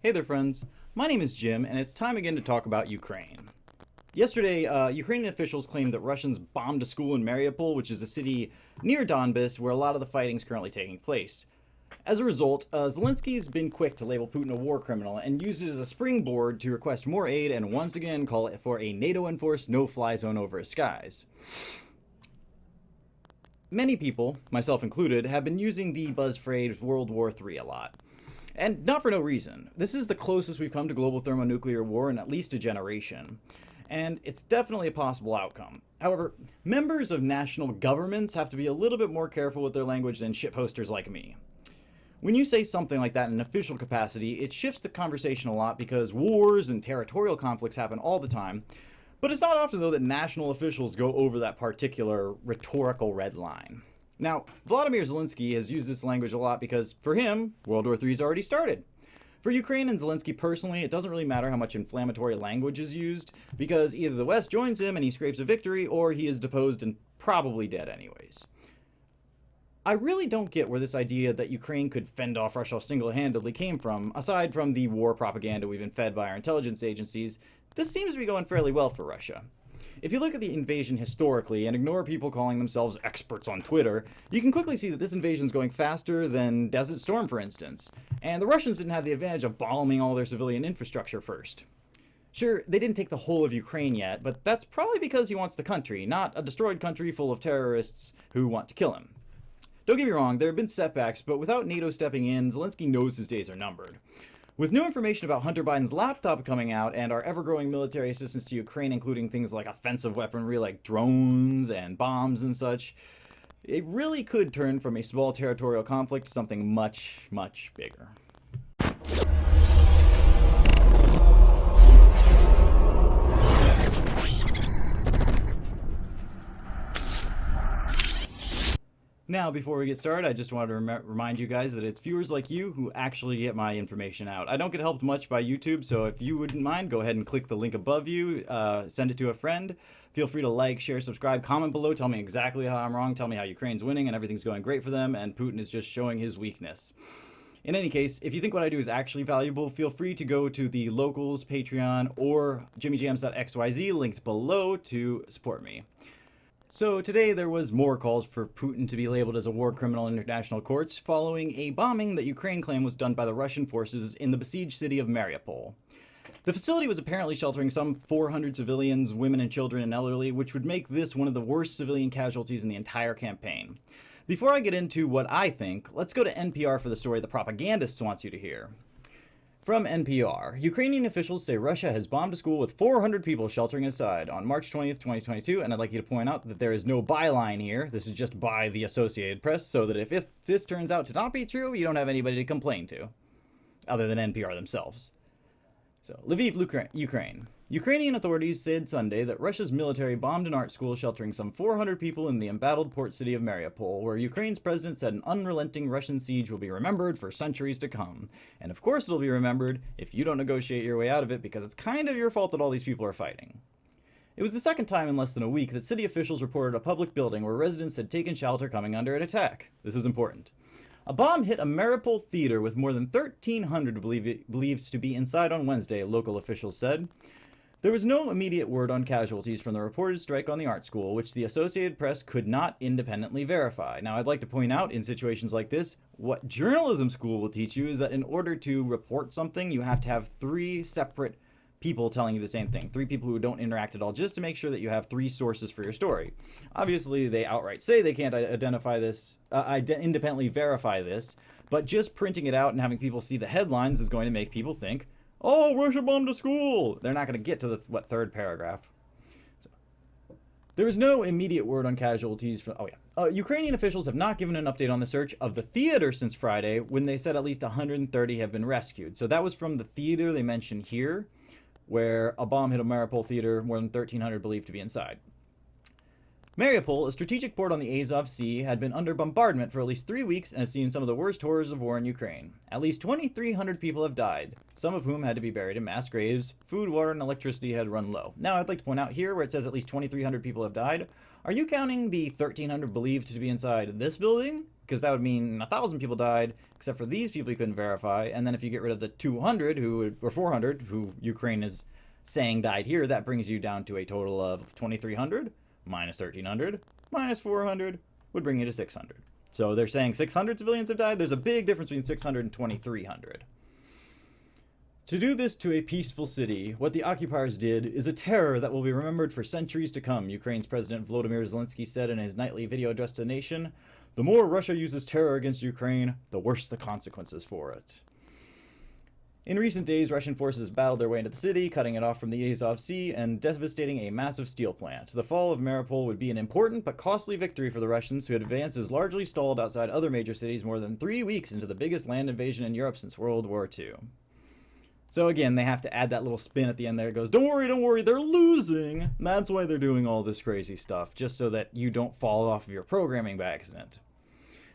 Hey there friends, my name is Jim and it's time again to talk about Ukraine. Yesterday, Ukrainian officials claimed that Russians bombed a school in Mariupol, which is a city near Donbas where a lot of the fighting is currently taking place. As a result, Zelensky's been quick to label Putin a war criminal and use it as a springboard to request more aid and once again call it for a NATO-enforced no-fly zone over his skies. Many people, myself included, have been using the buzz phrase World War III a lot. And not for no reason. This is the closest we've come to global thermonuclear war in at least a generation. And it's definitely a possible outcome. However, members of national governments have to be a little bit more careful with their language than shitposters like me. When you say something like that in an official capacity, it shifts the conversation a lot because wars and territorial conflicts happen all the time. But it's not often, though, that national officials go over that particular rhetorical red line. Now, Vladimir Zelensky has used this language a lot because, for him, World War III has already started. For Ukraine and Zelensky personally, it doesn't really matter how much inflammatory language is used, because either the West joins him and he scrapes a victory, or he is deposed and probably dead anyways. I really don't get where this idea that Ukraine could fend off Russia single-handedly came from, aside from the war propaganda we've been fed by our intelligence agencies. This seems to be going fairly well for Russia. If you look at the invasion historically and ignore people calling themselves experts on Twitter, you can quickly see that this invasion is going faster than Desert Storm, for instance. And the Russians didn't have the advantage of bombing all their civilian infrastructure first. Sure, they didn't take the whole of Ukraine yet, but that's probably because he wants the country, not a destroyed country full of terrorists who want to kill him. Don't get me wrong, there have been setbacks, but without NATO stepping in, Zelensky knows his days are numbered. With new information about Hunter Biden's laptop coming out and our ever-growing military assistance to Ukraine, including things like offensive weaponry like drones and bombs and such, it really could turn from a small territorial conflict to something much, much bigger. Now, before we get started, I just wanted to remind you guys that it's viewers like you who actually get my information out. I don't get helped much by YouTube, so if you wouldn't mind, go ahead and click the link above you, send it to a friend. Feel free to like, share, subscribe, comment below, tell me exactly how I'm wrong, tell me how Ukraine's winning and everything's going great for them, and Putin is just showing his weakness. In any case, if you think what I do is actually valuable, feel free to go to the Locals, Patreon, or jimmyjams.xyz linked below to support me. So today there was more calls for Putin to be labeled as a war criminal in international courts following a bombing that Ukraine claimed was done by the Russian forces in the besieged city of Mariupol. The facility was apparently sheltering some 400 civilians, women and children and elderly, which would make this one of the worst civilian casualties in the entire campaign. Before I get into what I think, let's go to NPR for the story the propagandist wants you to hear. From NPR, Ukrainian officials say Russia has bombed a school with 400 people sheltering inside on March 20th, 2022, and I'd like you to point out that there is no byline here. This is just by the Associated Press, so that if this turns out to not be true, you don't have anybody to complain to, other than NPR themselves. So, Lviv, Ukraine. Ukrainian authorities said Sunday that Russia's military bombed an art school sheltering some 400 people in the embattled port city of Mariupol, where Ukraine's president said an unrelenting Russian siege will be remembered for centuries to come. And of course it'll be remembered if you don't negotiate your way out of it, because it's kind of your fault that all these people are fighting. It was the second time in less than a week that city officials reported a public building where residents had taken shelter coming under an attack. This is important. A bomb hit a Mariupol theater with more than 1,300 believed to be inside on Wednesday, local officials said. There was no immediate word on casualties from the reported strike on the art school, which the Associated Press could not independently verify. Now, I'd like to point out, in situations like this, what journalism school will teach you is that in order to report something, you have to have 3 separate people telling you the same thing. 3 people who don't interact at all, just to make sure that you have 3 sources for your story. Obviously, they outright say they can't identify this, independently verify this, but just printing it out and having people see the headlines is going to make people think, oh, Russia bombed a school! They're not going to get to the, third paragraph. So, there is no immediate word on casualties from, Ukrainian officials have not given an update on the search of the theater since Friday, when they said at least 130 have been rescued. So that was from the theater they mentioned here, where a bomb hit a Mariupol theater, more than 1,300 believed to be inside. Mariupol, a strategic port on the Azov Sea, had been under bombardment for at least 3 weeks and has seen some of the worst horrors of war in Ukraine. At least 2,300 people have died, some of whom had to be buried in mass graves. Food, water, and electricity had run low. Now, I'd like to point out here, where it says at least 2,300 people have died, are you counting the 1,300 believed to be inside this building? because that would mean 1,000 people died, except for these people you couldn't verify. And then if you get rid of the 200 or 400 who Ukraine is saying died here, that brings you down to a total of 2,300 minus 1,300 minus 400 would bring you to 600. So they're saying 600 civilians have died. There's a big difference between 600 and 2,300. To do this to a peaceful city, what the occupiers did is a terror that will be remembered for centuries to come, Ukraine's President Volodymyr Zelensky said in his nightly video address to the nation. The more Russia uses terror against Ukraine, the worse the consequences for it. In recent days, Russian forces battled their way into the city, cutting it off from the Azov Sea and devastating a massive steel plant. The fall of Mariupol would be an important but costly victory for the Russians, who had advances largely stalled outside other major cities more than 3 weeks into the biggest land invasion in Europe since World War II. So again, they have to add that little spin at the end there. It goes, don't worry, they're losing. And that's why they're doing all this crazy stuff, just so that you don't fall off of your programming by accident.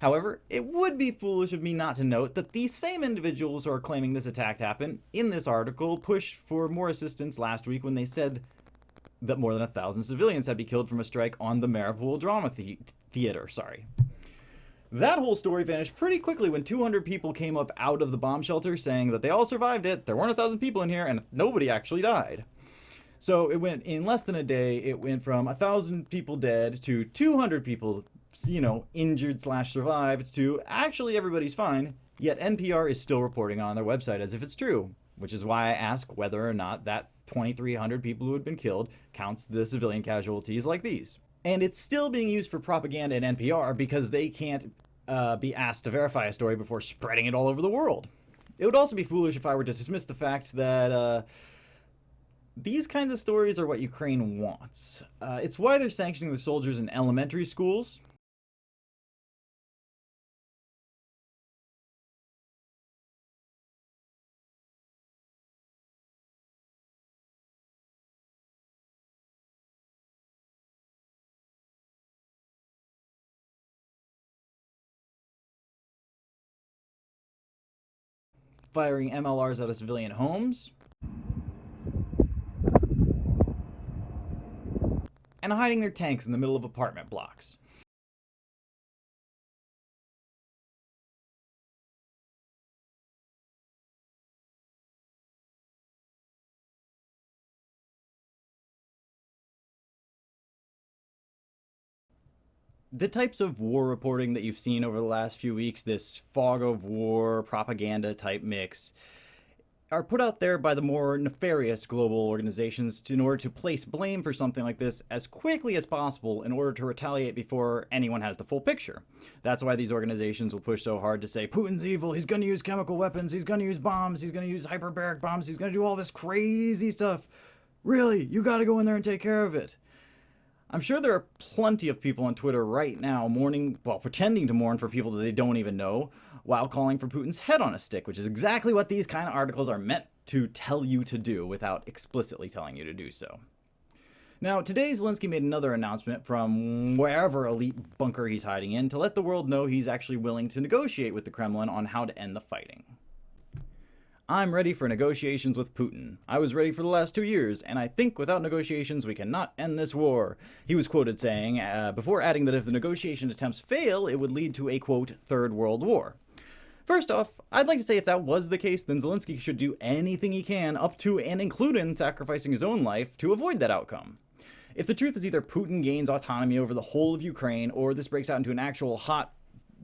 However, it would be foolish of me not to note that these same individuals who are claiming this attack happened in this article pushed for more assistance last week when they said that more than 1,000 civilians had been killed from a strike on the Mariupol drama theater. That whole story vanished pretty quickly when 200 people came up out of the bomb shelter saying that they all survived it, there weren't 1,000 people in here, and nobody actually died. So it went, in less than a day, it went from 1,000 people dead to 200 people, injured / survived to actually everybody's fine, yet NPR is still reporting on their website as if it's true, which is why I ask whether or not that 2,300 people who had been killed counts the civilian casualties like these. And it's still being used for propaganda in NPR because they can't be asked to verify a story before spreading it all over the world. It would also be foolish if I were to dismiss the fact that these kinds of stories are what Ukraine wants. It's why they're sanctioning the soldiers in elementary schools. Firing MLRs out of civilian homes, and hiding their tanks in the middle of apartment blocks. The types of war reporting that you've seen over the last few weeks, this fog of war, propaganda type mix, are put out there by the more nefarious global organizations in order to place blame for something like this as quickly as possible in order to retaliate before anyone has the full picture. That's why these organizations will push so hard to say, Putin's evil, he's going to use chemical weapons, he's going to use bombs, he's going to use hyperbaric bombs, he's going to do all this crazy stuff. Really, you got to go in there and take care of it. I'm sure there are plenty of people on Twitter right now pretending to mourn for people that they don't even know, while calling for Putin's head on a stick, which is exactly what these kind of articles are meant to tell you to do without explicitly telling you to do so. Now, today Zelensky made another announcement from wherever elite bunker he's hiding in to let the world know he's actually willing to negotiate with the Kremlin on how to end the fighting. I'm ready for negotiations with Putin. I was ready for the last 2 years, and I think without negotiations we cannot end this war. He was quoted saying, before adding that if the negotiation attempts fail, it would lead to a, quote, third world war. First off, I'd like to say if that was the case, then Zelensky should do anything he can, up to and including sacrificing his own life, to avoid that outcome. If the truth is either Putin gains autonomy over the whole of Ukraine, or this breaks out into an actual hot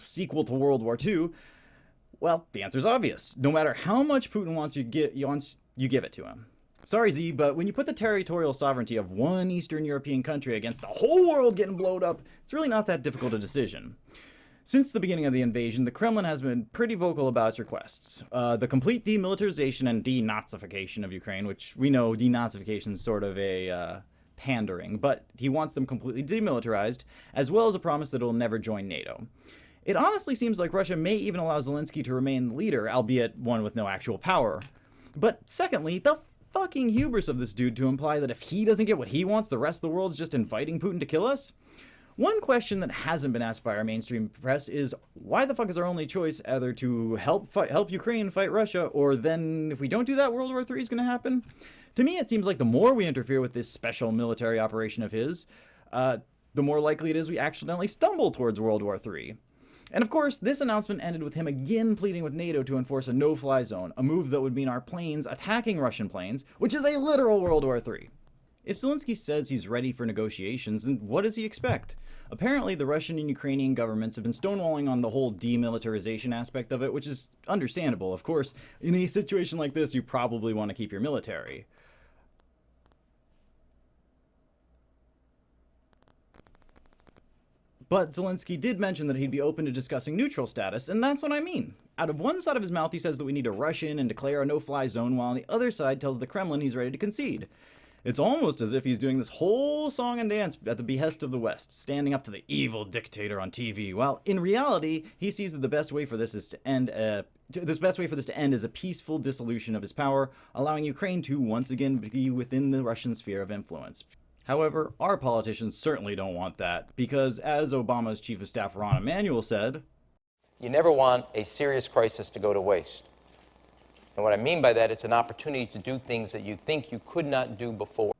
sequel to World War II, well, the answer's obvious. No matter how much Putin wants you give it to him. Sorry, Z, but when you put the territorial sovereignty of one Eastern European country against the whole world getting blown up, it's really not that difficult a decision. Since the beginning of the invasion, the Kremlin has been pretty vocal about its requests. The complete demilitarization and denazification of Ukraine, which we know denazification is sort of a pandering, but he wants them completely demilitarized, as well as a promise that it will never join NATO. It honestly seems like Russia may even allow Zelensky to remain the leader, albeit one with no actual power. But secondly, the fucking hubris of this dude to imply that if he doesn't get what he wants, the rest of the world is just inviting Putin to kill us? One question that hasn't been asked by our mainstream press is, why the fuck is our only choice either to help Ukraine fight Russia, or then, if we don't do that, World War III is going to happen? To me, it seems like the more we interfere with this special military operation of his, the more likely it is we accidentally stumble towards World War III. And of course, this announcement ended with him again pleading with NATO to enforce a no-fly zone, a move that would mean our planes attacking Russian planes, which is a literal World War III. If Zelensky says he's ready for negotiations, then what does he expect? Apparently, the Russian and Ukrainian governments have been stonewalling on the whole demilitarization aspect of it, which is understandable. Of course, in a situation like this, you probably want to keep your military. But Zelensky did mention that he'd be open to discussing neutral status, and that's what I mean. Out of one side of his mouth, he says that we need to rush in and declare a no-fly zone, while on the other side tells the Kremlin he's ready to concede. It's almost as if he's doing this whole song and dance at the behest of the West, standing up to the evil dictator on TV, while in reality, he sees that the best way for this to end is a peaceful dissolution of his power, allowing Ukraine to once again be within the Russian sphere of influence. However, our politicians certainly don't want that, because as Obama's Chief of Staff Ron Emanuel said, "You never want a serious crisis to go to waste. And what I mean by that, it's an opportunity to do things that you think you could not do before."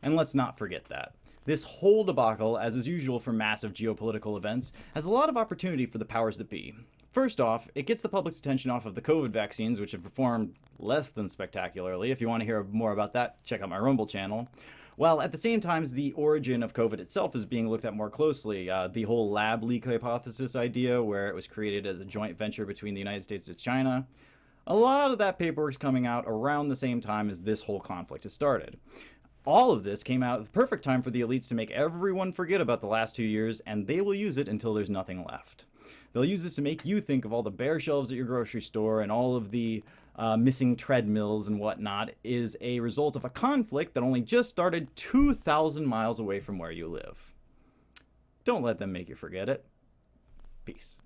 And let's not forget that. This whole debacle, as is usual for massive geopolitical events, has a lot of opportunity for the powers that be. First off, it gets the public's attention off of the COVID vaccines, which have performed less than spectacularly. If you want to hear more about that, check out my Rumble channel. While at the same time, the origin of COVID itself is being looked at more closely. The whole lab leak hypothesis idea, where it was created as a joint venture between the United States and China, a lot of that paperwork is coming out around the same time as this whole conflict has started. All of this came out at the perfect time for the elites to make everyone forget about the last 2 years, and they will use it until there's nothing left. They'll use this to make you think of all the bare shelves at your grocery store and all of the missing treadmills and whatnot is a result of a conflict that only just started 2,000 miles away from where you live. Don't let them make you forget it. Peace.